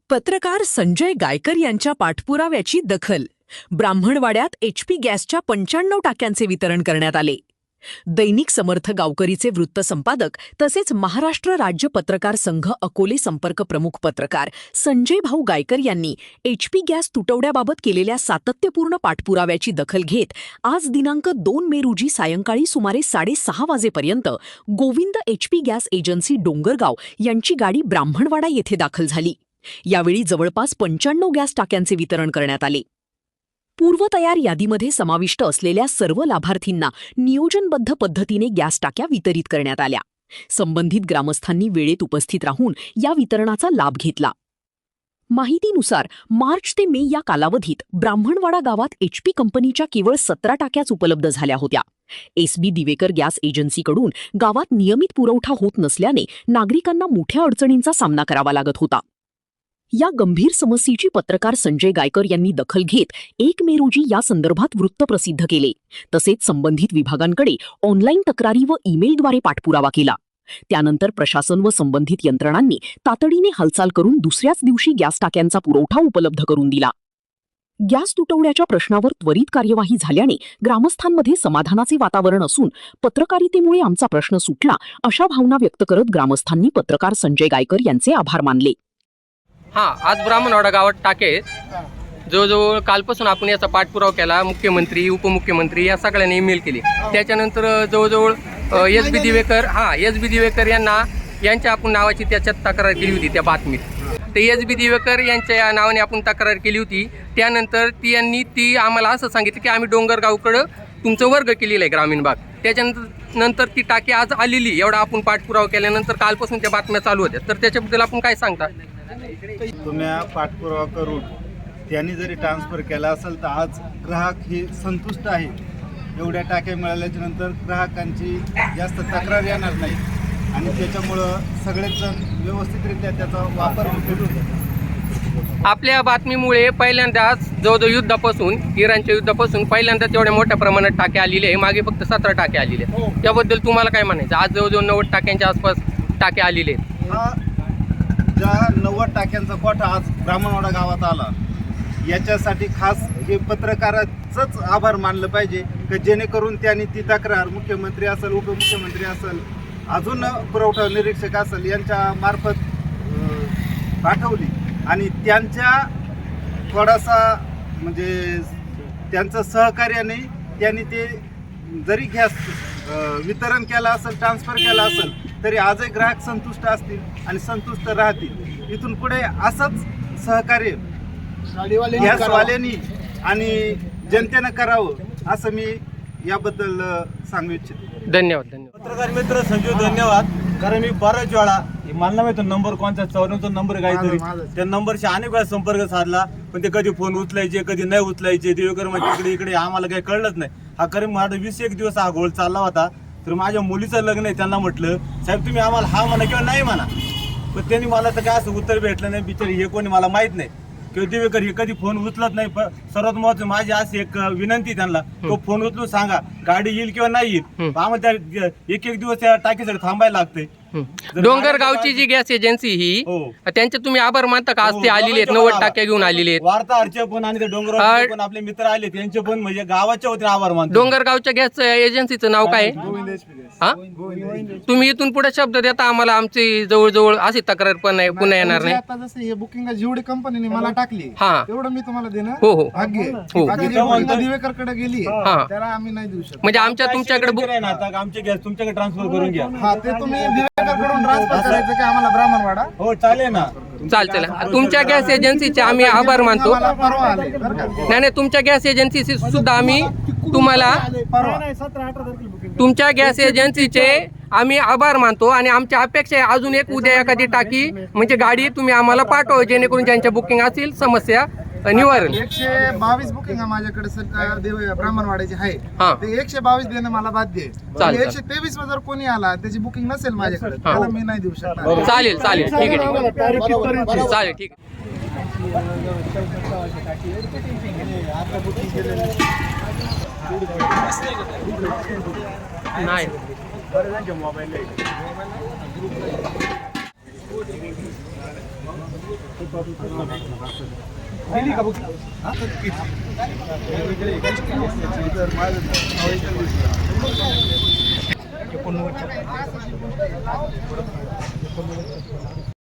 पत्रकार संजय गायकर यांच्या पाठपुराव्याची दखल. ब्राह्मणवाड्यात HP गॅसच्या 95 टाक्यांचे वितरण करण्यात आले. दैनिक समर्थ गावकरीचे वृत्त संपादक तसेच महाराष्ट्र राज्य पत्रकार संघ अकोले संपर्क प्रमुख पत्रकार संजय भाऊ गायकर यांनी HP गॅस तुटवड्याबाबत केलेल्या सातत्यपूर्ण पाठपुराव्याची दखल घेत आज दिनांक 2 मे रोजी सायंकाळी सुमारे 6:30 वाजेपर्यंत Govind HP gas agency Dongargaon यांची गाडी ब्राह्मणवाडा येथे दाखल झाली. यावेळी जवळपास 95 गॅस टाक्यांचे वितरण करण्यात आले. पूर्वतयार यादीमध्ये समाविष्ट असलेल्या सर्व लाभार्थींना नियोजनबद्ध पद्धतीने गॅस टाक्या वितरित करण्यात आल्या. संबंधित ग्रामस्थांनी वेळेत उपस्थित राहून या वितरणाचा लाभ घेतला. माहितीनुसार मार्च ते मे या कालावधीत ब्राह्मणवाडा गावात HP कंपनीच्या केवळ 17 टाक्याच उपलब्ध झाल्या होत्या. SB दिवेकर गॅस एजन्सीकडून गावात नियमित पुरवठा होत नसल्याने नागरिकांना मोठ्या अडचणींचा सामना करावा लागत होता. या गंभीर समस्येची पत्रकार संजय गायकर यांनी दखल घेत 1 मे रोजी या संदर्भात वृत्त प्रसिद्ध केले. तसेच संबंधित विभागांकडे ऑनलाईन तक्रारी व ईमेलद्वारे पाठपुरावा केला. त्यानंतर प्रशासन व संबंधित यंत्रणांनी तातडीने हालचाल करून दुसऱ्याच दिवशी गॅस टाक्यांचा पुरवठा उपलब्ध करून दिला. गॅस तुटवड्याच्या प्रश्नावर त्वरित कार्यवाही झाल्याने ग्रामस्थांमध्ये समाधानाचे वातावरण असून पत्रकारितेमुळे आमचा प्रश्न सुटला अशा भावना व्यक्त करत ग्रामस्थांनी पत्रकार संजय गायकर यांचे आभार मानले. आज ब्राह्मणवाडा गावात टाके जवळजवळ कालपासून आपण याचा पाठपुरावा केला. मुख्यमंत्री उपमुख्यमंत्री या सगळ्यांनी ईमेल केली. त्याच्यानंतर जवळजवळ SB दिवेकर यांच्या आपण नावाची त्याच्यात तक्रार केली होती. त्या बातमीत ते SB दिवेकर यांच्या नावाने आपण तक्रार केली होती. त्यानंतर ती आम्हाला असं सांगितलं की आम्ही डोंगरगावकडं तुमचं वर्ग केलेलं आहे ग्रामीण भाग. त्याच्यानंतर ती टाकी आज आलेली एवढा आपण पाठपुरावा केल्यानंतर कालपासून त्या बातम्या चालू होत्या. तर त्याच्याबद्दल आपण काय सांगता? तुम्ही पाठपुरावा करून त्यांनी जरी ट्रान्सफर केला असेल तर आज ग्राहक हे संतुष्ट आहे. एवढ्या टाक्या मिळाल्याच्या नंतर ग्राहकांची जास्त तक्रार येणार नाही आणि त्याच्यामुळं सगळेच जण व्यवस्थितरित्या त्याचा वापर होतो. आपल्या बातमीमुळे पहिल्यांदाच जवळजवळ इराणच्या युद्धापासून पहिल्यांदाच एवढ्या मोठ्या प्रमाणात टाक्या आलेले आहे. मागे फक्त 17 टाक्या आलेले आहेत. त्याबद्दल तुम्हाला काय म्हणायचं? आज जवळजवळ 90 टाक्यांच्या आसपास टाक्या आलेले आहेत. ज्या 90 टाक्यांचा कोठा आज ब्राह्मणवाडा गावात आला याच्यासाठी खास हे पत्रकाराचंच आभार मानलं पाहिजे की जेणेकरून त्यांनी ती तक्रार मुख्यमंत्री असेल उपमुख्यमंत्री असेल अजून पुरवठा निरीक्षक असेल यांच्या मार्फत पाठवली आणि त्यांच्या थोडासा म्हणजे त्यांचं सहकार्याने त्यांनी ते जरी गॅस वितरण केलं असेल ट्रान्सफर केला असेल तरी आजही ग्राहक संतुष्ट असतील आणि संतुष्ट राहतील. इथून पुढे असंच सहकार्य गॅसवाल्यांनी आणि जनतेनं करावं असं मी याबद्दल सांगू इच्छितो. धन्यवाद. पत्रकार मित्र संजय धन्यवाद. कारण मी बऱ्याच वेळा मला माहिती नंबर कोणता 94 नंबर काहीतरी त्या नंबरशी अनेक वेळा संपर्क साधला पण ते कधी फोन उचलायचे कधी नाही उचलायचे. दिवेकर म्हणजे इकडे आम्हाला काही कळलंच नाही. हा खरं माझा 21 दिवस हा घोळ चालला होता. तर माझ्या मुलीचं लग्न आहे. त्यांना म्हटलं साहेब तुम्ही आम्हाला हा म्हणा किंवा नाही म्हणा. पण त्यांनी मला तर काय असं उत्तर भेटलं नाही. बिचारी हे कोणी मला माहीत नाही किंवा दिवेकर हे कधी फोन उचलत नाही. सर्वात महत्त्वाचं माझी अशी एक विनंती त्यांना तो फोन उचलून सांगा गाडी येईल किंवा नाही येईल. आम्हाला त्या एक दिवस त्या टाकीसाठी थांबायला लागते. डोंगरगावची जी गॅस एजन्सी ही त्यांचे तुम्ही आभार मानता का? आज ते आलेले आहेत 90 टाक्या घेऊन आलेले आहेत. वार्ताहरचे पण आणि ते डोंगरगावचे पण आपले मित्र आले त्यांचे पण म्हणजे गावाच्या होते आभार मानतो. डोंगरगावच्या गॅस एजन्सीचं नाव काय? तुम्ही इथून पुढे शब्द देता आम्हाला आमची जवळजवळ अशी तक्रार पण नाही पुन्हा येणार नाही. आता जसं हे बुकिंग जेवढी कंपनीने मला टाकली तेवढं मी तुम्हाला देणं हो दिवेकरकडे गेली त्याला आम्ही नाही देऊ शकतो. म्हणजे आमच्या तुमच्याकडे आमचे गॅस तुमच्याकडे ट्रान्सफर करून घ्या. ते तुम्ही दिवेकरकडून ट्रान्सफर करायचं की आम्हाला ब्राह्मणवाडा? हो चालेल ना. चालेल. तुमच्या गॅस एजन्सीचे आम्ही आभार मानतो. नाही तुमच्या गॅस एजन्सीचे सुद्धा आम्ही तुम्हाला तुमच्या गॅस एजन्सीचे आम्ही आभार मानतो आणि आमच्या अपेक्षा आहे अजून एक उद्या एखादी टाकी म्हणजे गाडी तुम्ही आम्हाला पाठवा जेणेकरून ज्यांच्या बुकिंग असतील समस्या निवारण. 122 बुकिंग माझ्याकडे सर ब्राह्मणवाड्याची आहे. ते 122 देणं मला बाध्य आहे. 123 जर कोणी आला त्याची बुकिंग नसेल माझ्याकडे त्याला मी नाही देऊ शकणार. चालेल ठीक आहे. चालेल ठीक आहे. नाही मोबाईल दिली का बुकिंग?